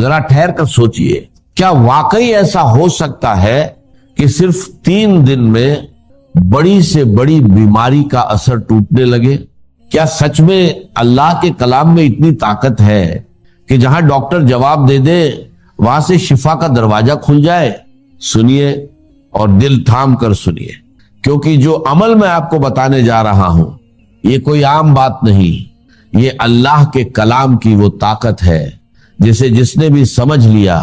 ذرا ٹھہر کر سوچئے، کیا واقعی ایسا ہو سکتا ہے کہ صرف 3 دن میں بڑی سے بڑی بیماری کا اثر ٹوٹنے لگے؟ کیا سچ میں اللہ کے کلام میں اتنی طاقت ہے کہ جہاں ڈاکٹر جواب دے دے وہاں سے شفا کا دروازہ کھل جائے؟ سنیے اور دل تھام کر سنیے، کیونکہ جو عمل میں آپ کو بتانے جا رہا ہوں یہ کوئی عام بات نہیں، یہ اللہ کے کلام کی وہ طاقت ہے جسے جس نے بھی سمجھ لیا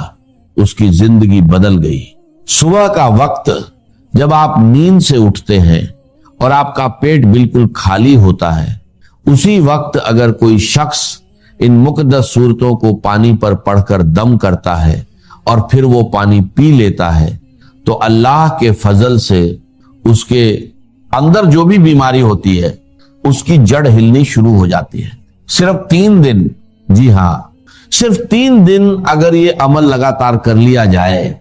اس کی زندگی بدل گئی۔ صبح کا وقت جب آپ نیند سے اٹھتے ہیں اور آپ کا پیٹ بالکل خالی ہوتا ہے، اسی وقت اگر کوئی شخص ان مقدس سورتوں کو پانی پر پڑھ کر دم کرتا ہے اور پھر وہ پانی پی لیتا ہے تو اللہ کے فضل سے اس کے اندر جو بھی بیماری ہوتی ہے اس کی جڑ ہلنی شروع ہو جاتی ہے۔ صرف 3 دن، جی ہاں صرف 3 دن اگر یہ عمل لگاتار کر لیا جائے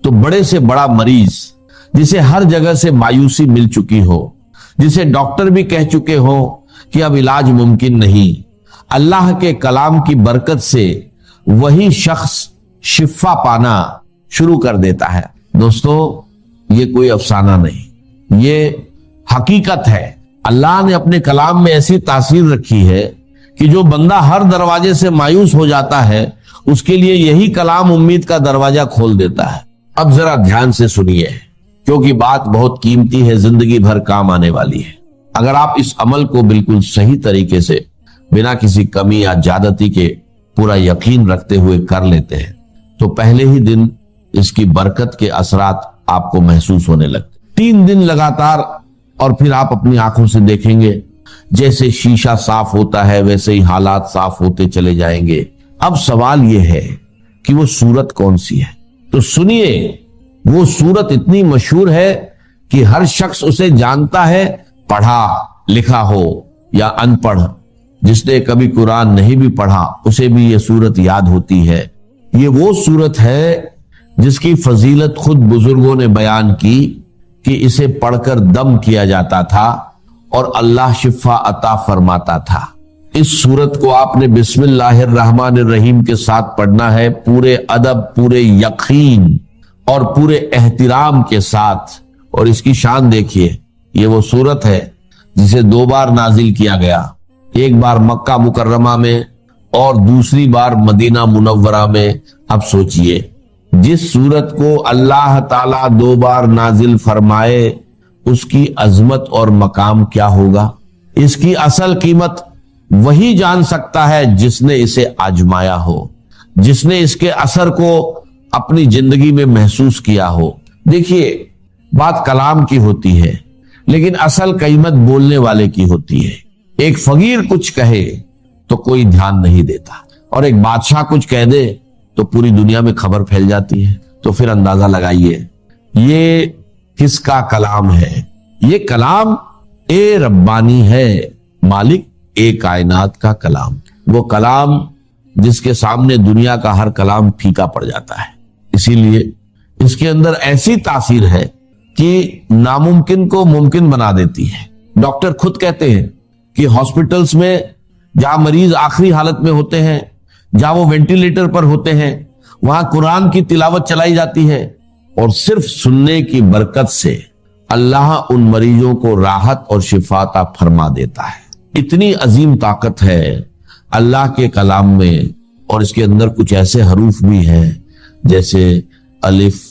تو بڑے سے بڑا مریض جسے ہر جگہ سے مایوسی مل چکی ہو، جسے ڈاکٹر بھی کہہ چکے ہو کہ اب علاج ممکن نہیں، اللہ کے کلام کی برکت سے وہی شخص شفا پانا شروع کر دیتا ہے۔ دوستو یہ کوئی افسانہ نہیں، یہ حقیقت ہے۔ اللہ نے اپنے کلام میں ایسی تاثیر رکھی ہے کہ جو بندہ ہر دروازے سے مایوس ہو جاتا ہے اس کے لیے یہی کلام امید کا دروازہ کھول دیتا ہے۔ اب ذرا دھیان سے سنیے کیونکہ بات بہت قیمتی ہے، زندگی بھر کام آنے والی ہے۔ اگر آپ اس عمل کو بالکل صحیح طریقے سے بنا کسی کمی یا زیادتی کے پورا یقین رکھتے ہوئے کر لیتے ہیں تو پہلے ہی دن اس کی برکت کے اثرات آپ کو محسوس ہونے لگتے۔ 3 دن لگاتار اور پھر آپ اپنی آنکھوں سے دیکھیں گے جیسے شیشہ صاف ہوتا ہے ویسے ہی حالات صاف ہوتے چلے جائیں گے۔ اب سوال یہ ہے کہ وہ صورت کون سی ہے؟ تو سنیے، وہ صورت اتنی مشہور ہے کہ ہر شخص اسے جانتا ہے، پڑھا لکھا ہو یا ان پڑھ۔ جس نے کبھی قرآن نہیں بھی پڑھا اسے بھی یہ صورت یاد ہوتی ہے۔ یہ وہ صورت ہے جس کی فضیلت خود بزرگوں نے بیان کی کہ اسے پڑھ کر دم کیا جاتا تھا اور اللہ شفا عطا فرماتا تھا۔ اس صورت کو آپ نے بسم اللہ الرحمن الرحیم کے ساتھ پڑھنا ہے، پورے ادب، پورے یقین اور پورے احترام کے ساتھ۔ اور اس کی شان دیکھیے، یہ وہ صورت ہے جسے 2 بار نازل کیا گیا، ایک بار مکہ مکرمہ میں اور دوسری بار مدینہ منورہ میں۔ اب سوچئے، جس صورت کو اللہ تعالیٰ 2 بار نازل فرمائے اس کی عظمت اور مقام کیا ہوگا؟ اس کی اصل قیمت وہی جان سکتا ہے جس نے اسے آزمایا ہو، جس نے اس کے اثر کو اپنی زندگی میں محسوس کیا ہو۔ دیکھیے، بات کلام کی ہوتی ہے لیکن اصل قیمت بولنے والے کی ہوتی ہے۔ ایک فقیر کچھ کہے تو کوئی دھیان نہیں دیتا، اور ایک بادشاہ کچھ کہہ دے تو پوری دنیا میں خبر پھیل جاتی ہے۔ تو پھر اندازہ لگائیے یہ کس کا کلام ہے؟ یہ کلام اے ربانی ہے، مالک اے کائنات کا کلام، وہ کلام جس کے سامنے دنیا کا ہر کلام پھیکا پڑ جاتا ہے۔ اسی لیے اس کے اندر ایسی تاثیر ہے کہ ناممکن کو ممکن بنا دیتی ہے۔ ڈاکٹر خود کہتے ہیں کہ ہاسپٹلز میں جہاں مریض آخری حالت میں ہوتے ہیں، جہاں وہ وینٹیلیٹر پر ہوتے ہیں، وہاں قرآن کی تلاوت چلائی جاتی ہے اور صرف سننے کی برکت سے اللہ ان مریضوں کو راحت اور شفا عطا فرما دیتا ہے۔ اتنی عظیم طاقت ہے اللہ کے کلام میں، اور اس کے اندر کچھ ایسے حروف بھی ہیں جیسے الف،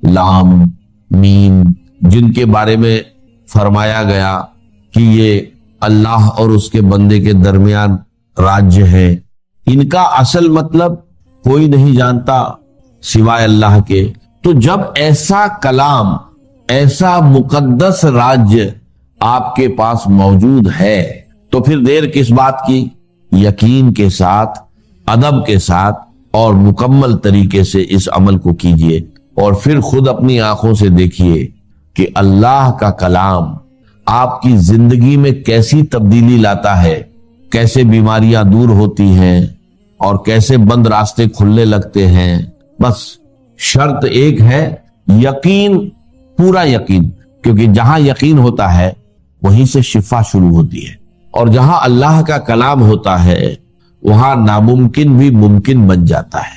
لام، میم، جن کے بارے میں فرمایا گیا کہ یہ اللہ اور اس کے بندے کے درمیان راج ہے۔ ان کا اصل مطلب کوئی نہیں جانتا سوائے اللہ کے۔ تو جب ایسا کلام، ایسا مقدس راج آپ کے پاس موجود ہے تو پھر دیر کس بات کی؟ یقین کے ساتھ، ادب کے ساتھ اور مکمل طریقے سے اس عمل کو کیجئے، اور پھر خود اپنی آنکھوں سے دیکھیے کہ اللہ کا کلام آپ کی زندگی میں کیسی تبدیلی لاتا ہے، کیسے بیماریاں دور ہوتی ہیں اور کیسے بند راستے کھلنے لگتے ہیں۔ بس شرط ایک ہے، یقین، پورا یقین، کیونکہ جہاں یقین ہوتا ہے وہیں سے شفا شروع ہوتی ہے، اور جہاں اللہ کا کلام ہوتا ہے وہاں ناممکن بھی ممکن بن جاتا ہے۔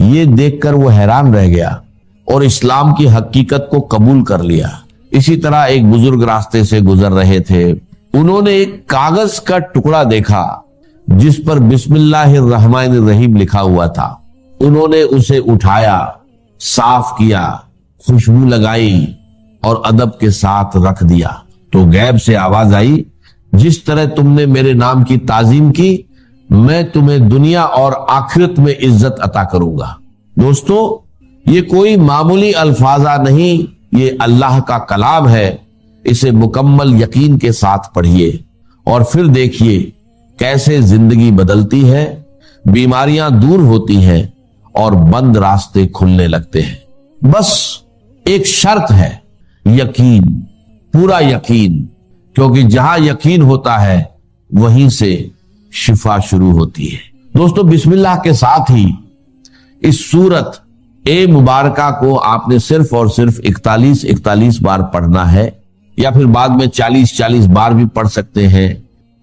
یہ دیکھ کر وہ حیران رہ گیا اور اسلام کی حقیقت کو قبول کر لیا۔ اسی طرح ایک بزرگ راستے سے گزر رہے تھے، انہوں نے ایک کاغذ کا ٹکڑا دیکھا جس پر بسم اللہ الرحمن الرحیم لکھا ہوا تھا۔ انہوں نے اسے اٹھایا، صاف کیا، خوشبو لگائی اور ادب کے ساتھ رکھ دیا تو غیب سے آواز آئی، جس طرح تم نے میرے نام کی تعظیم کی میں تمہیں دنیا اور آخرت میں عزت عطا کروں گا۔ دوستو، یہ کوئی معمولی الفاظہ نہیں، یہ اللہ کا کلام ہے۔ اسے مکمل یقین کے ساتھ پڑھیے اور پھر دیکھیے کیسے زندگی بدلتی ہے، بیماریاں دور ہوتی ہیں اور بند راستے کھلنے لگتے ہیں۔ بس ایک شرط ہے، یقین، پورا یقین، کیونکہ جہاں یقین ہوتا ہے وہیں سے شفا شروع ہوتی ہے۔ دوستو، بسم اللہ کے ساتھ ہی اس سورت اے مبارکہ کو آپ نے صرف اور صرف 41 بار پڑھنا ہے، یا پھر بعد میں 40 بار بھی پڑھ سکتے ہیں،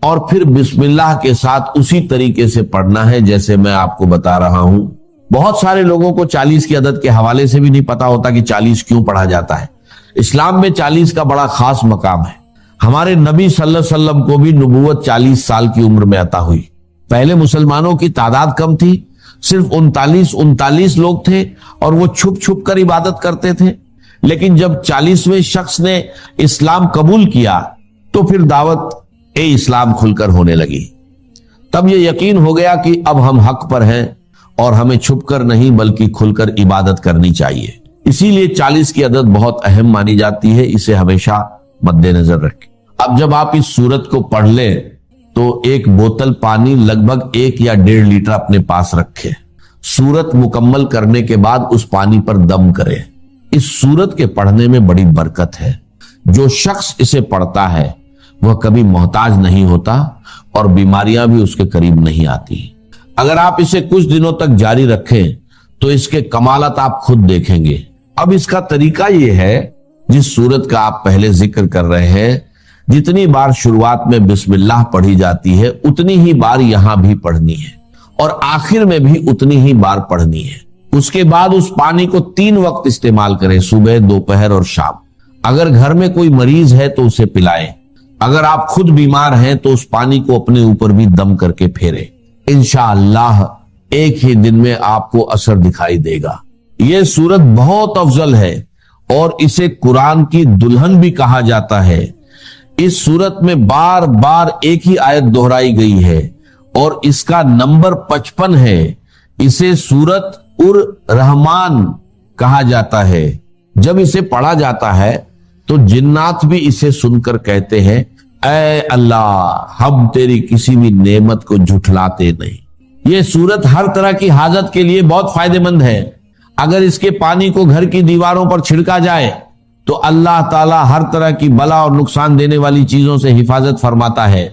اور پھر بسم اللہ کے ساتھ اسی طریقے سے پڑھنا ہے جیسے میں آپ کو بتا رہا ہوں۔ بہت سارے لوگوں کو 40 کی عدد کے حوالے سے بھی نہیں پتا ہوتا کہ 40 کیوں پڑھا جاتا ہے۔ اسلام میں 40 کا بڑا خاص مقام ہے۔ ہمارے نبی صلی اللہ علیہ وسلم کو بھی نبوت 40 سال کی عمر میں عطا ہوئی۔ پہلے مسلمانوں کی تعداد کم تھی، صرف 39 لوگ تھے اور وہ چھپ چھپ کر عبادت کرتے تھے، لیکن جب 40ویں شخص نے اسلام قبول کیا تو پھر دعوت اسلام کھل کر ہونے لگی۔ تب یہ یقین ہو گیا کہ اب ہم حق پر ہیں اور ہمیں چھپ کر نہیں بلکہ کھل کر عبادت کرنی چاہیے۔ اسی لیے 40 کی عدد بہت اہم مانی جاتی ہے، اسے ہمیشہ مد نظر رکھیں۔ اب جب آپ اس سورت کو پڑھ لیں تو ایک بوتل پانی لگ بھگ 1 یا 1.5 لیٹر اپنے پاس رکھیں۔ سورت مکمل کرنے کے بعد اس پانی پر دم کریں۔ اس سورت کے پڑھنے میں بڑی برکت ہے۔ جو شخص اسے پڑھتا ہے وہ کبھی محتاج نہیں ہوتا اور بیماریاں بھی اس کے قریب نہیں آتی۔ اگر آپ اسے کچھ دنوں تک جاری رکھیں تو اس کے کمالات آپ خود دیکھیں گے۔ اب اس کا طریقہ یہ ہے، جس سورت کا آپ پہلے ذکر کر رہے ہیں، جتنی بار شروعات میں بسم اللہ پڑھی جاتی ہے اتنی ہی بار یہاں بھی پڑھنی ہے اور آخر میں بھی اتنی ہی بار پڑھنی ہے۔ اس کے بعد اس پانی کو 3 وقت استعمال کریں، صبح، دوپہر اور شام۔ اگر گھر میں کوئی مریض ہے تو اسے پلائیں۔ اگر آپ خود بیمار ہیں تو اس پانی کو اپنے اوپر بھی دم کر کے پھیریں۔ انشاءاللہ ایک ہی دن میں آپ کو اثر دکھائی دے گا۔ یہ سورت بہت افضل ہے اور اسے قرآن کی دلہن بھی کہا جاتا ہے۔ اس سورت میں بار بار ایک ہی آیت دہرائی گئی ہے اور اس کا نمبر 55 ہے۔ اسے سورت الرحمن کہا جاتا ہے۔ جب اسے پڑھا جاتا ہے تو جنات بھی اسے سن کر کہتے ہیں، اے اللہ، ہم تیری کسی بھی نعمت کو جھٹلاتے نہیں۔ یہ سورت ہر طرح کی حاجت کے لیے بہت فائدہ مند ہے۔ اگر اس کے پانی کو گھر کی دیواروں پر چھڑکا جائے تو اللہ تعالیٰ ہر طرح کی بلا اور نقصان دینے والی چیزوں سے حفاظت فرماتا ہے۔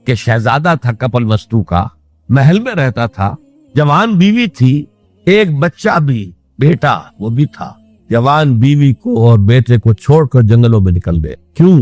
کہ شہزادہ تھا کپل وستو کا، محل میں رہتا تھا، جوان بیوی تھی، ایک بچہ بھی، بیٹا وہ بھی تھا۔ جوان بیوی کو اور بیٹے کو چھوڑ کر جنگلوں میں نکل گئے۔ کیوں؟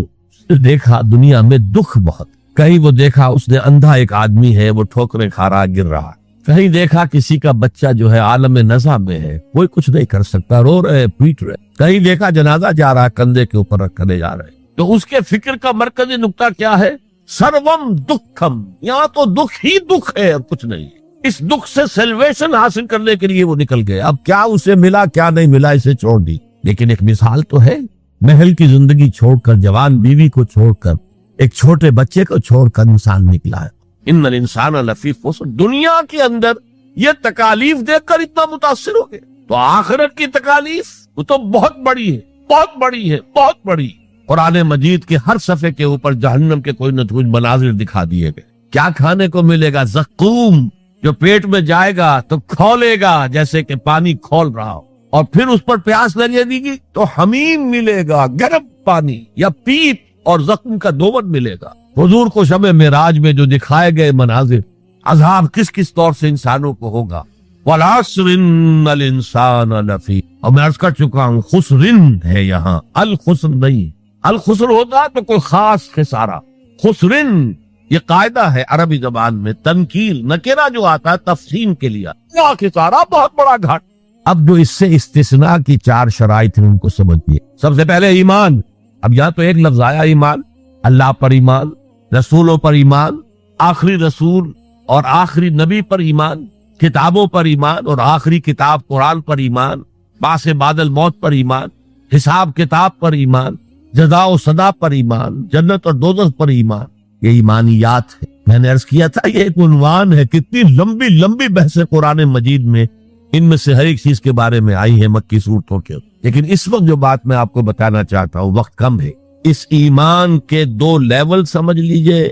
دیکھا دنیا میں دکھ بہت۔ کہیں وہ دیکھا اس نے اندھا ایک آدمی ہے، وہ ٹھوکریں کھا رہا، گر رہا۔ کہیں دیکھا کسی کا بچہ جو ہے عالم نزع میں ہے، کوئی کچھ نہیں کر سکتا، رو رہے، پیٹ رہے۔ کہیں دیکھا جنازہ جا رہا، کندھے کے اوپر رکھ لے جا رہے۔ تو اس کے فکر کا مرکزی نقطہ کیا ہے؟ سروم دکھم، یہاں تو دکھ ہی دکھ ہے اور کچھ نہیں۔ اس دکھ سے سیلویشن حاصل کرنے کے لیے وہ نکل گئے۔ اب کیا اسے ملا کیا نہیں ملا اسے چھوڑ دی، لیکن ایک مثال تو ہے۔ محل کی زندگی چھوڑ کر، جوان بیوی کو چھوڑ کر، ایک چھوٹے بچے کو چھوڑ کر انسان نکلا ہے۔ ان الانسان لفی خسر، دنیا کے اندر یہ تکالیف دیکھ کر اتنا متاثر ہو گئے، تو آخرت کی تکالیف وہ تو بہت بڑی ہے، بہت بڑی ہے، بہت بڑی۔ قرآن مجید کے ہر صفحے کے اوپر جہنم کے کوئی نہ کوئی مناظر دکھا دیے گئے۔ کیا کھانے کو ملے گا؟ زقوم، جو پیٹ میں جائے گا تو کھولے گا جیسے کہ پانی کھول رہا ہو، اور پھر اس پر پیاس لگے گی تو حمیم ملے گا، گرم پانی یا پیپ، اور زخم کا دومن ملے گا۔ حضور کو شب معراج میں جو دکھائے گئے مناظر، عذاب کس کس طور سے انسانوں کو ہوگا۔ وَالْعَصْرِ إِنَّ الْإِنسَانَ لَفِي، اور میں عرض کر چکا ہوں خسرن ہے یہاں، الخسر نہیں۔ الخسر ہوتا ہے تو کوئی خاص خسارہ، خسرن یہ قاعدہ ہے عربی زبان میں، تنکیل نکرہ جو آتا ہے تفخیم کے لیے، کیا خسارہ، بہت بڑا گھاٹ۔ اب جو اس سے استثناء کی 4 شرائط ہیں ان کو سمجھیے. سب سے پہلے ایمان. اب یہاں تو ایک لفظ آیا ایمان. اللہ پر ایمان، رسولوں پر ایمان، آخری رسول اور آخری نبی پر ایمان، کتابوں پر ایمان اور آخری کتاب قرآن پر ایمان، باس بعد الموت پر ایمان، حساب کتاب پر ایمان، جزا و سزا پر ایمان، جنت اور دوزخ پر ایمان. یہ ایمانیات ہے. میں نے عرض کیا تھا یہ ایک عنوان ہے. کتنی لمبی لمبی بحث قرآن مجید میں ان میں سے ہر ایک چیز کے بارے میں آئی ہے مکی صورتوں کے. لیکن اس وقت جو بات میں آپ کو بتانا چاہتا ہوں، وقت کم ہے، اس ایمان کے 2 لیول سمجھ لیجئے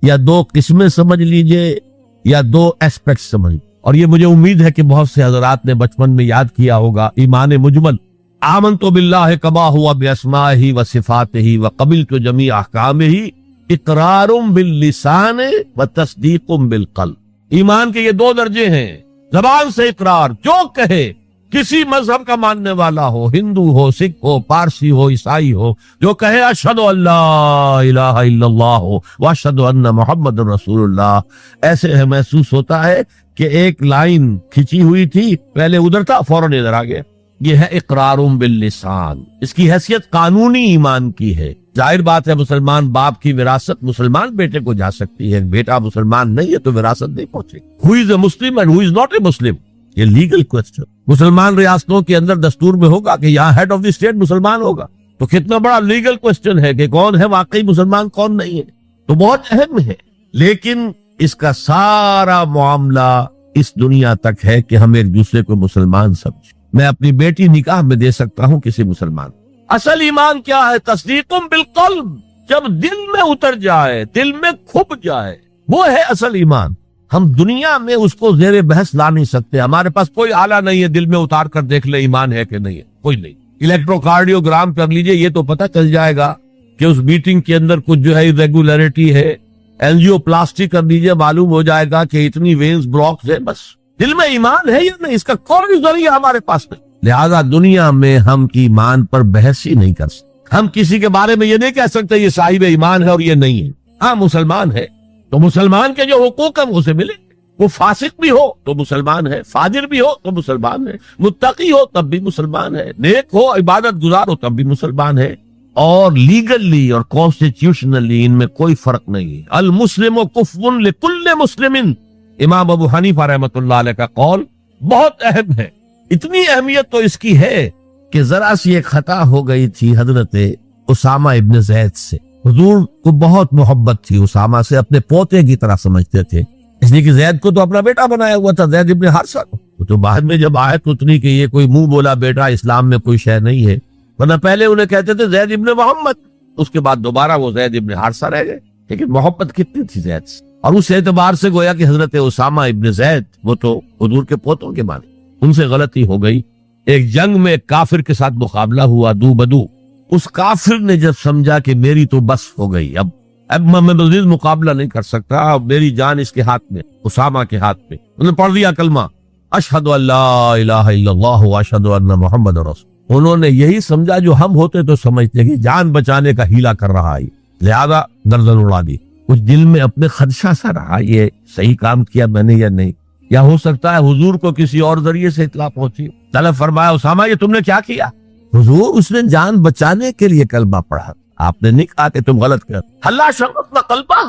یا 2 قسمیں سمجھ لیجئے یا 2 ایسپیکٹ سمجھ. اور یہ مجھے امید ہے کہ بہت سے حضرات نے بچپن میں یاد کیا ہوگا. ایمان مجمل، آمنت باللہ کما ہوا باسمائہ و صفاتہ و قبلت جمیع احکامہ اقرار باللسان و تصدیق بالقلب. ایمان کے یہ 2 درجے ہیں. زبان سے اقرار، جو کہے، کسی مذہب کا ماننے والا ہو، ہندو ہو، سکھ ہو، پارسی ہو، عیسائی ہو، جو کہے اشہد ان لا الہ الا اللہ و اشہد ان محمد رسول اللہ، ایسے ہے محسوس ہوتا ہے کہ ایک لائن کھچی ہوئی تھی، پہلے ادھر تھا فوراً ادھر آ گیا. یہ ہے اقرار باللسان. اس کی حیثیت قانونی ایمان کی ہے. ظاہر بات ہے مسلمان باپ کی وراثت مسلمان بیٹے کو جا سکتی ہے، بیٹا مسلمان نہیں ہے تو وراثت نہیں پہنچے. Who is a Muslim and who is not a Muslim؟ یہ لیگل کوسچن. مسلمان ریاستوں کے اندر دستور میں ہوگا کہ یہاں ہیڈ آف دی اسٹیٹ مسلمان ہوگا، تو کتنا بڑا لیگل کوسچن ہے کہ کون ہے واقعی مسلمان کون نہیں ہے. تو بہت اہم ہے. لیکن اس کا سارا معاملہ اس دنیا تک ہے کہ ہم ایک دوسرے کو مسلمان سمجھیں. میں اپنی بیٹی نکاح میں دے سکتا ہوں کسی مسلمان. اصل ایمان کیا ہے؟ تصدیق بالقلب. جب دل میں اتر جائے، دل میں کھپ جائے، وہ ہے اصل ایمان. ہم دنیا میں اس کو زیر بحث لا نہیں سکتے. ہمارے پاس کوئی آلہ نہیں ہے دل میں اتار کر دیکھ لے ایمان ہے کہ نہیں ہے، کوئی نہیں. الیکٹروکارڈیوگرام کر لیجئے، یہ تو پتہ چل جائے گا کہ اس میٹنگ کے اندر کچھ جو ہے ریگولیرٹی ہے. اینجیو پلاسٹی کر لیجئے، معلوم ہو جائے گا کہ اتنی وینز بلاکس ہے. بس دل میں ایمان ہے یا نہیں، اس کا کوئی ذریعہ ہمارے پاس نہیں. لہذا دنیا میں ہم ایمان پر بحث ہی نہیں کر سکتے. ہم کسی کے بارے میں یہ نہیں کہہ سکتے یہ صاحب ایمان ہے اور یہ نہیں ہے. ہاں مسلمان ہے تو مسلمان کے جو حقوق ہیں اسے ملے. وہ فاسق بھی ہو تو مسلمان ہے، فاجر بھی ہو تو مسلمان ہے، متقی ہو تب بھی مسلمان ہے، نیک ہو عبادت گزار ہو تب بھی مسلمان ہے. اور لیگلی اور کانسٹیٹیوشنلی ان میں کوئی فرق نہیں ہے. المسلم کفو لکل مسلم. امام ابو حنیفہ رحمۃ اللہ علیہ کا قول بہت اہم ہے. اتنی اہمیت تو اس کی ہے کہ ذرا سی ایک خطا ہو گئی تھی حضرت اسامہ ابن زید سے. حضور کو بہت محبت تھی اسامہ سے، اپنے پوتے کی طرح سمجھتے تھے، اس لیے کہ زید کو تو اپنا بیٹا بنایا ہوا تھا، زید ابن حارثہ کو. تو بعد میں جب آیت اتری کہ یہ کوئی منہ بولا بیٹا اسلام میں کوئی شے نہیں ہے، ورنہ پہلے انہیں کہتے تھے زید ابن محمد، اس کے بعد دوبارہ وہ زید ابن حارثہ رہ گئے. لیکن محبت کتنی تھی زید سے. اور اس اعتبار سے گویا کہ حضرت اسامہ ابن زید وہ تو حضور کے پوتوں کے معنی. ان سے غلطی ہو گئی. ایک جنگ میں ایک کافر کے ساتھ مقابلہ ہوا دو بدو. اس کافر نے جب سمجھا کہ میری تو بس ہو گئی، اب میں مزید مقابلہ نہیں کر سکتا، اب میری جان اس کے ہاتھ میں، اسامہ کے ہاتھ میں، انہوں نے پڑھ دیا کلمہ اشہد ان لا الہ الا اللہ و اشہد ان محمد رسول. انہوں نے یہی سمجھا جو ہم ہوتے تو سمجھتے کہ جان بچانے کا ہیلا کر رہا ہے، لہذا گردن اڑا دی. کچھ دل میں اپنے خدشہ سا رہا یہ صحیح کام کیا میں نے یا نہیں، یا ہو سکتا ہے حضور کو کسی اور ذریعے سے اطلاع پہنچی. طلب فرمایا اسامہ یہ تم نے کیا کیا؟ حضور اس نے جان بچانے کے لیے کلمہ پڑھا، آپ نے نہیں کہا کہ تم غلط کر. اللہ شرفنا قلبہ،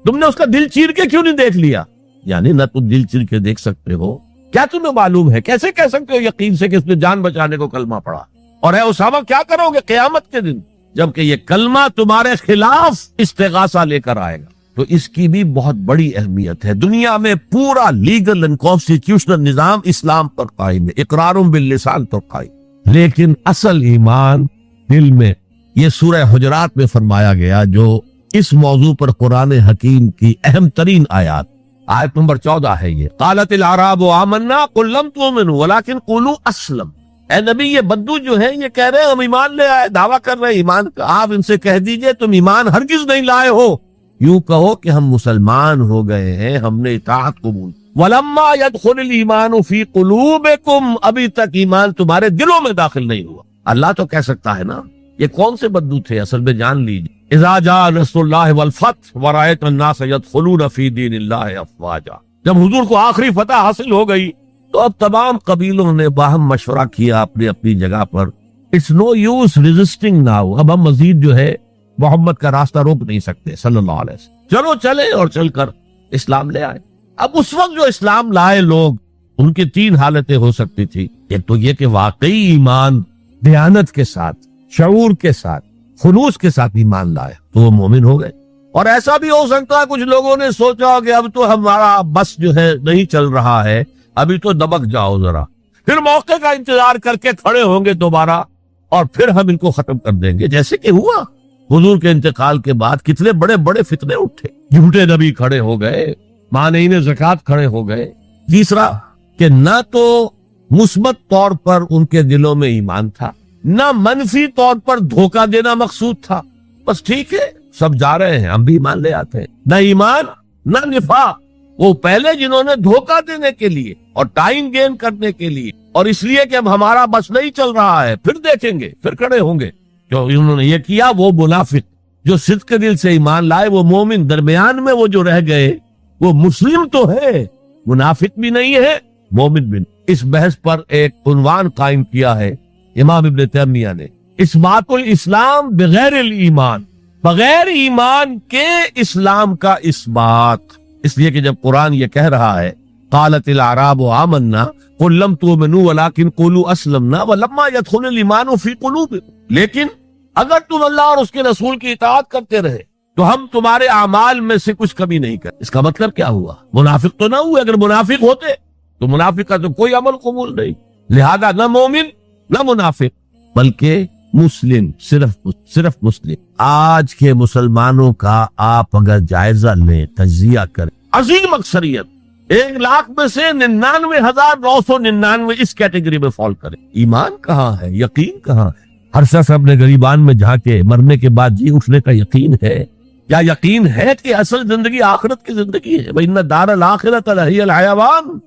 تم نے اس کا دل چیر کے کیوں نہیں دیکھ لیا؟ یعنی نہ تم دل چیر کے دیکھ سکتے ہو، کیا تمہیں معلوم ہے؟ کیسے کہہ سکتے ہو یقین سے کہ اس نے جان بچانے کو کلمہ پڑھا؟ اور اے اسامہ کیا کرو گے قیامت کے دن جبکہ یہ کلمہ تمہارے خلاف استغاثہ لے کر آئے گا؟ تو اس کی بھی بہت بڑی اہمیت ہے. دنیا میں پورا لیگل اینڈ کانسٹیٹیوشنل نظام اسلام پر قائم ہے، اقرار باللسان پر قائم. لیکن اصل ایمان دل میں. یہ سورہ حجرات میں فرمایا گیا جو اس موضوع پر قرآن حکیم کی اہم ترین آیات، آیت نمبر 14 ہے یہ. قالت الاعراب آمنا قل لم تؤمنوا ولكن قولوا اسلم. اے نبی یہ بدو جو ہیں یہ کہہ رہے ہیں ہم ایمان لے آئے، دعویٰ کر رہے ہیں ایمان کا. آپ ان سے کہہ دیجئے تم ایمان ہرگز نہیں لائے ہو، یوں کہو کہ ہم مسلمان ہو گئے ہیں، ہم نے اطاعت قبول. ولما يدخل الايمان في قلوبكم، ابھی تک ایمان تمہارے دلوں میں داخل نہیں ہوا. اللہ تو کہہ سکتا ہے نا. یہ کون سے بدو تھے اصل میں جان لیجیے. اذا جاء نصر اللہ والفتح ورأيت الناس يدخلون في دين الله افواجا. جب حضور کو آخری فتح حاصل ہو گئی تو اب تمام قبیلوں نے باہم مشورہ کیا اپنی اپنی جگہ پر. It's no use resisting now. اب ہم مزید جو ہے محمد کا راستہ روک نہیں سکتے صلی اللہ علیہ وسلم. چلو چلے اور چل کر اسلام لے آئے. اب اس وقت جو اسلام لائے لوگ, ان کی تین حالتیں ہو سکتی تھی. ایک تو یہ کہ واقعی ایمان دیانت کے ساتھ, شعور کے ساتھ, خلوص کے ساتھ ایمان لائے تو وہ مومن ہو گئے. اور ایسا بھی ہو سکتا ہے کچھ لوگوں نے سوچا کہ اب تو ہمارا بس جو ہے نہیں چل رہا ہے, ابھی تو دبک جاؤ ذرا, پھر موقع کا انتظار کر کے کھڑے ہوں گے دوبارہ اور پھر ہم ان کو ختم کر دیں گے. جیسے کہ ہوا حضور کے انتقال کے بعد کتنے بڑے بڑے فتنے اٹھے, جھوٹے نبی کھڑے ہو گئے, مانعین زکوٰۃ کھڑے ہو گئے. تیسرا کہ نہ تو مثبت طور پر ان کے دلوں میں ایمان تھا, نہ منفی طور پر دھوکہ دینا مقصود تھا. بس ٹھیک ہے سب جا رہے ہیں ہم بھی ایمان لے آتے ہیں. نہ ایمان نہ نفاق. وہ پہلے جنہوں نے دھوکہ دینے کے لیے اور ٹائم گین کرنے کے لیے اور اس لیے کہ اب ہمارا بس نہیں چل رہا ہے, پھر دیکھیں گے, پھر کھڑے ہوں گے, جو انہوں نے یہ کیا وہ منافق. جو صدق کے دل سے ایمان لائے وہ مومن. درمیان میں وہ جو رہ گئے وہ مسلم تو ہے, منافق بھی نہیں ہے, مومن بھی نہیں. اس بحث پر ایک عنوان قائم کیا ہے امام ابن تیمیہ نے, اثبات الاسلام بغیر الایمان, بغیر ایمان کے اسلام کا اثبات. اس لیے کہ جب قرآن یہ کہہ رہا ہے قالت الاعراب آمنا قل لم تؤمنوا ولكن قولوا اسلمنا ولما يدخل الايمان في قلوبكم, لیکن اگر تم اللہ اور اس کے رسول کی اطاعت کرتے رہے تو ہم تمہارے اعمال میں سے کچھ کمی نہیں کرتے. اس کا مطلب کیا ہوا؟ منافق تو نہ ہوئے. اگر منافق ہوتے تو منافق کا تو کوئی عمل قبول نہیں. لہذا نہ مومن نہ منافق بلکہ مسلم, صرف مسلم. آج کے مسلمانوں کا آپ اگر جائزہ لیں, تجزیہ کریں, عظیم اکثریت 1,00,000 میں سے 99,999 اس کیٹیگری میں فال کرے. ایمان کہاں ہے؟ یقین کہاں ہے؟ ہر شخص اپنے گریبان میں جھانکے مرنے کے بعد جی اٹھنے کا یقین ہے. کیا یقین ہے کہ اصل زندگی آخرت کی زندگی ہے؟ وَإِنَّ دَارَ الْآخِرَةَ لَهِيَ الْحَيَوَانُ.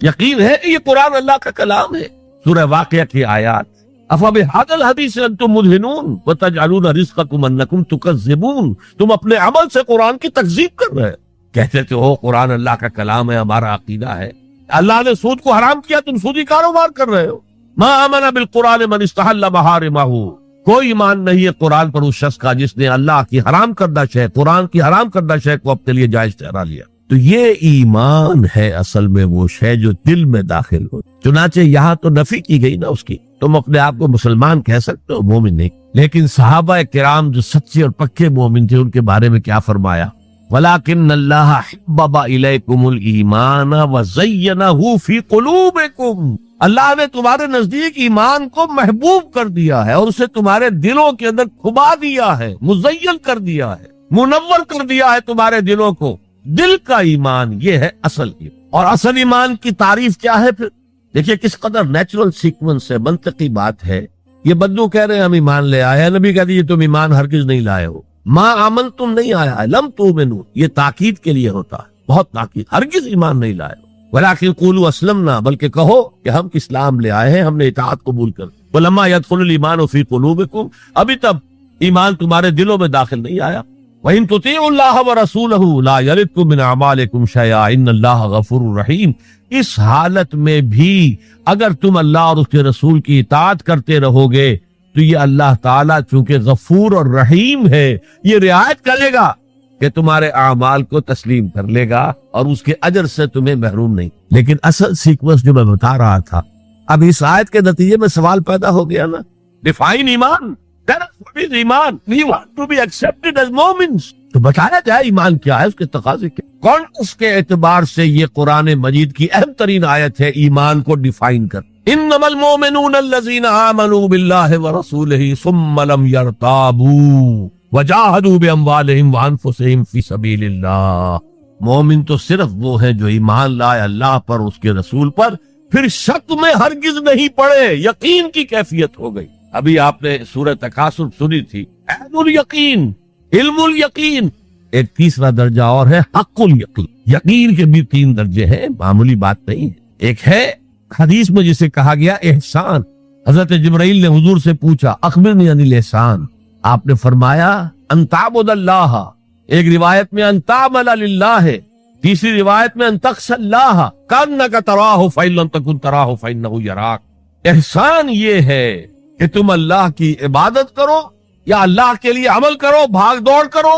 یقین ہے کہ یہ قرآن اللہ کا کلام ہے. سورہ واقعہ کی آیات, أَفَبِهَذَا الْحَدِيثِ أَنْتُمْ مُدْهِنُونَ وَتَجْعَلُونَ رِزْقَكُمْ أَنَّكُمْ تُكَذِّبُونَ. تم اپنے عمل سے قرآن کی تکذیب کر رہے, کہتے تھے ہو قرآن اللہ کا کلام ہے, ہمارا عقیدہ ہے, اللہ نے سود کو حرام کیا, تم سودی کاروبار کر رہے ہو. ما آمن بالقرآن من استحل محارمہ. کوئی ایمان نہیں ہے قرآن پر اس شخص کا جس نے اللہ کی حرام کردہ شے, قرآن کی حرام کردہ شے کو اپنے لیے جائز ٹھہرا لیا. تو یہ ایمان ہے اصل میں وہ شے جو دل میں داخل ہو. چنانچہ یہاں تو نفی کی گئی نا اس کی. تم اپنے آپ کو مسلمان کہہ سکتے ہو, مومن نہیں. لیکن صحابہ کرام جو سچے اور پکے مومن تھے ان کے بارے میں کیا فرمایا؟ وَلَكِنَّ اللَّهَ حَبَّبَ إِلَيْكُمُ الْإِيمَانَ وَزَيَّنَهُ فِي قُلُوبِكُمْ. اللہ نے تمہارے نزدیک ایمان کو محبوب کر دیا ہے اور اسے تمہارے دلوں کے اندر کھبا دیا ہے, مزین کر دیا ہے, منور کر دیا ہے تمہارے دلوں کو. دل کا ایمان یہ ہے اصل ایمان. اور اصل ایمان کی تعریف کیا ہے پھر؟ دیکھیے کس قدر نیچرل سیکوینس ہے, منطقی بات ہے. یہ بدو کہہ رہے ہیں ہم ایمان لے آئے ہیں, نبی کہہ دیجیے تم ایمان ہرگز نہیں لائے ہو. ما آمن تم نہیں آیا ہے, لم تؤمنوا, یہ تاکید کے لیے ہوتا ہے, بہت تاکید. ہرگز ایمان نہیں لائے ہو. وَلَكِنْ قُولُوا أَسْلَمْنَا, بلکہ کہو کہ ہم اسلام لے آئے ہیں, ہم نے اطاعت قبول کر. وَلَمَّا يَدْخُلُ الْإِيمَانُ فِي قُلُوبِكُمْ, ابھی تب ایمان تمہارے دلوں میں داخل نہیں آیا. وَإِن تُطِيعُوا اللَّهَ وَرَسُولَهُ لَا يَلِدْكُم مِّنْ أَعْمَالِكُمْ شَيْئًا إِنَّ اللَّهَ غَفُورٌ رَحِيمٌ. اس حالت میں بھی اگر تم اللہ اور اس کے رسول کی اطاعت کرتے رہو گے تو یہ اللہ تعالیٰ چونکہ غفور اور رحیم ہے, یہ رعایت کرے گا کہ تمہارے اعمال کو تسلیم کر لے گا اور اس کے اجر سے تمہیں محروم نہیں. لیکن اصل سیکوینس جو میں بتا رہا تھا, اب اس آیت کے نتیجے میں سوال پیدا ہو گیا نا, ڈیفائن ایمان. ایمان we want to be accepted as مومنز. تو بتایا جائے ایمان کیا ہے, اس کے تقاضے کیا. کانٹیکسٹ کے اعتبار سے یہ قرآن مجید کی اہم ترین آیت ہے ایمان کو ڈیفائن کر. انما المؤمنون الذين آمنوا بالله ورسوله ثم لم يرتابوا وجاہدوا باموالهم وانفسهم فی سبیل اللہ. مومن تو صرف وہ ہیں جو ایمان لائے اللہ پر, اس کے رسول پر, پھر شک میں ہرگز نہیں پڑے, یقین کی کیفیت ہو گئی. ابھی آپ نے سورہ تکاثر سنی تھی, عین الیقین, علم الیقین. ایک تیسرا درجہ اور ہے حق الیقین. یقین کے بھی 3 درجے ہیں, معمولی بات نہیں ہے. ایک ہے حدیث میں جسے کہا گیا احسان. حضرت جبرائیل نے حضور سے پوچھا اخبرنی عن الاحسان, آپ نے فرمایا ان تعبد اللہ, ایک روایت میں ان تعمل للہ ہے, تیسری روایت میں ان تخشى الله كأنك تراه فإن لم تكن تراه فإنه يراك، احسان یہ ہے کہ تم اللہ کی عبادت کرو یا اللہ کے لیے عمل کرو، بھاگ دوڑ کرو،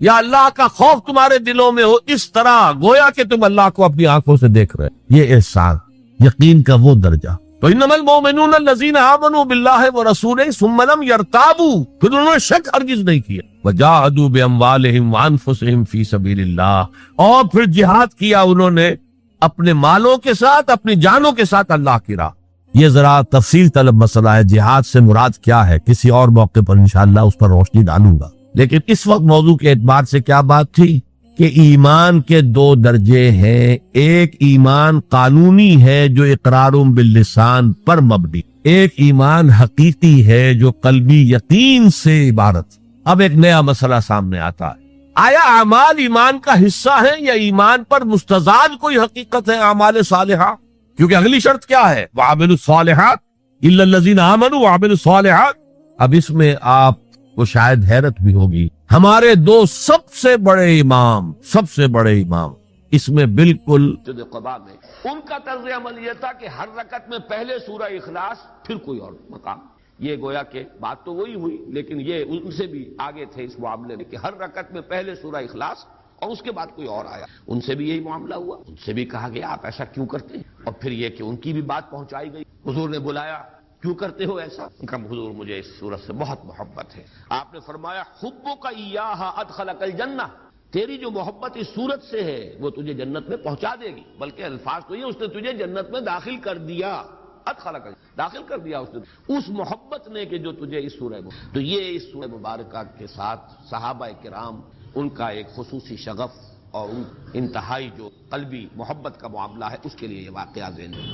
یا اللہ کا خوف تمہارے دلوں میں ہو اس طرح گویا کہ تم اللہ کو اپنی آنکھوں سے دیکھ رہے۔ یہ احسان، یقین کا وہ درجہ۔ تو انما المؤمنون الذین آمنوا باللہ ورسولہ ثم لم یرتابوا، پھر انہوں نے شک ہرگز نہیں کیا، وجاہدوا باموالہم وانفسہم فی سبیل اللہ، اور پھر جہاد کیا انہوں نے اپنے مالوں کے ساتھ، اپنی جانوں کے ساتھ اللہ کی راہ۔ یہ ذرا تفصیل طلب مسئلہ ہے، جہاد سے مراد کیا ہے، کسی اور موقع پر انشاءاللہ اس پر روشنی ڈالوں گا، لیکن اس وقت موضوع کے اعتبار سے کیا بات تھی کہ ایمان کے دو درجے ہیں، ایک ایمان قانونی ہے جو اقرار باللسان پر مبنی، ایک ایمان حقیقی ہے جو قلبی یقین سے عبارت۔ اب ایک نیا مسئلہ سامنے آتا ہے، آیا اعمال ایمان کا حصہ ہیں یا ایمان پر مستزاد کوئی حقیقت ہے اعمال صالحہ؟ کیونکہ اگلی شرط کیا ہے، وَعَمِلُوا الصَّالِحَاتِ إِلَّا الَّذِينَ آمَنُوا وَعَمِلُوا الصَّالِحَاتِ۔ اب اس میں آپ کو شاید حیرت بھی ہوگی، ہمارے دو سب سے بڑے امام اس میں بالکل قبا میں ان کا طرز عمل یہ تھا کہ ہر رکعت میں پہلے سورہ اخلاص پھر کوئی اور مقام۔ یہ گویا کہ بات تو وہی ہوئی، لیکن یہ ان سے بھی آگے تھے اس معاملے میں کہ ہر رکعت میں پہلے سورہ اخلاص اور اس کے بعد کوئی اور آیا۔ ان سے بھی یہی معاملہ ہوا، ان سے بھی کہا گیا آپ ایسا کیوں کرتے ہیں، اور پھر یہ کہ ان کی بھی بات پہنچائی گئی، حضور نے بلایا کیوں کرتے ہو ایسا؟ ان کا حضور مجھے اس صورت سے بہت محبت ہے۔ آپ نے فرمایا حبک ایہا ادخلک الجنہ، تیری جو محبت اس صورت سے ہے وہ تجھے جنت میں پہنچا دے گی، بلکہ الفاظ تو یہ اس نے تجھے جنت میں داخل کر دیا، ادخلک داخل کر دیا اس نے، اس محبت نے کہ جو تجھے اس سورہ میں۔ تو یہ اس سورہ مبارکہ کے ساتھ صحابہ کرام ان کا ایک خصوصی شغف اور انتہائی جو قلبی محبت کا معاملہ ہے اس کے لیے یہ واقعہ ذہن ہے۔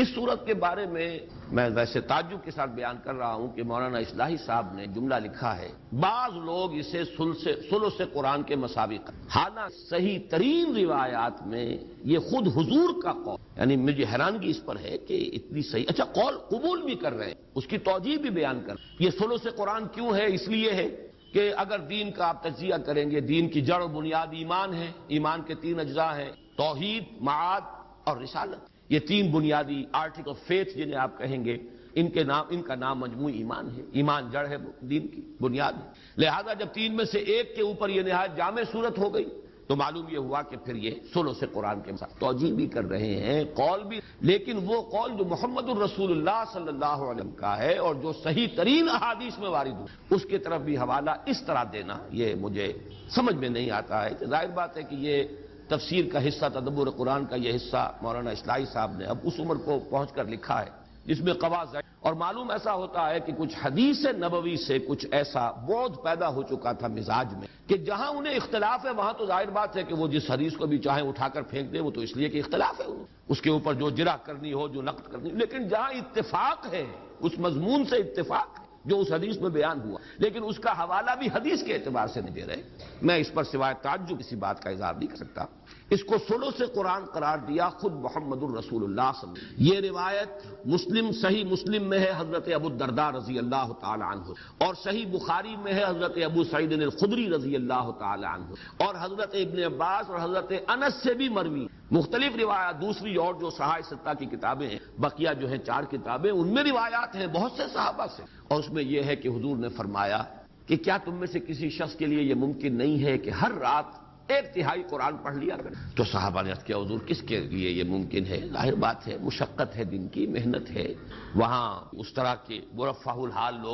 اس صورت کے بارے میں میں ویسے تعجب کے ساتھ بیان کر رہا ہوں کہ مولانا اصلاحی صاحب نے جملہ لکھا ہے، بعض لوگ اسے ثلث قرآن کے مساوی حالانکہ صحیح ترین روایات میں یہ خود حضور کا قول، یعنی مجھے حیرانگی اس پر ہے کہ اتنی صحیح، اچھا قول قبول بھی کر رہے ہیں، اس کی توجیہ بھی بیان کر رہے ہیں۔ یہ ثلث قرآن کیوں ہے؟ اس لیے ہے کہ اگر دین کا آپ تجزیہ کریں گے، دین کی جڑ و بنیاد ایمان ہے، ایمان کے تین اجزاء ہیں، توحید، معاد اور رسالت۔ یہ تین بنیادی آرٹیکل آف فیتھ جنہیں آپ کہیں گے، ان کا نام مجموعی ایمان ہے، ایمان جڑ ہے، دین کی بنیاد ہے۔ لہذا جب تین میں سے ایک کے اوپر یہ نہایت جامع صورت ہو گئی تو معلوم یہ ہوا کہ پھر یہ ثلث قرآن کے ساتھ توجیہ بھی کر رہے ہیں، قول بھی، لیکن وہ قول جو محمد الرسول اللہ صلی اللہ علیہ وسلم کا ہے اور جو صحیح ترین احادیث میں وارد ہو، اس کی طرف بھی حوالہ اس طرح دینا یہ مجھے سمجھ میں نہیں آتا ہے۔ ظاہر بات ہے کہ یہ تفسیر کا حصہ، تدبر قرآن کا یہ حصہ مولانا اصلاحی صاحب نے اب اس عمر کو پہنچ کر لکھا ہے جس میں قواعد، اور معلوم ایسا ہوتا ہے کہ کچھ حدیث نبوی سے کچھ ایسا بعد پیدا ہو چکا تھا مزاج میں کہ جہاں انہیں اختلاف ہے وہاں تو ظاہر بات ہے کہ وہ جس حدیث کو بھی چاہیں اٹھا کر پھینک دیں، وہ تو اس لیے کہ اختلاف ہے انہیں، اس کے اوپر جو جرح کرنی ہو، جو نقد کرنی ہو، لیکن جہاں اتفاق ہے اس مضمون سے اتفاق ہے جو اس حدیث میں بیان ہوا، لیکن اس کا حوالہ بھی حدیث کے اعتبار سے نہیں دے رہے۔ میں اس پر سوائے تعجب کسی بات کا اظہار نہیں کر سکتا۔ اس کو ثلث قرآن قرار دیا خود محمد الرسول اللہ صلی اللہ علیہ وسلم۔ یہ روایت صحیح مسلم میں ہے حضرت ابو الدرداء رضی اللہ تعالی عنہ، اور صحیح بخاری میں ہے حضرت ابو سعید الخدری رضی اللہ تعالی عنہ، اور حضرت ابن عباس اور حضرت انس سے بھی مروی مختلف روایات۔ دوسری اور جو صحائف ستہ کی کتابیں ہیں، بقیہ جو ہیں 4 کتابیں، ان میں روایات ہیں بہت سے صحابہ سے، اور اس میں یہ ہے کہ حضور نے فرمایا کہ کیا تم میں سے کسی شخص کے لیے یہ ممکن نہیں ہے کہ ہر رات 1/3 قرآن پڑھ لیا کرے؟ تو صحابہ نے عرض کیا حضور کس کے لیے یہ ممکن ہے؟ ظاہر بات ہے مشقت ہے، دن کی محنت ہے، وہاں اس طرح کے مرفہ الحال لوگ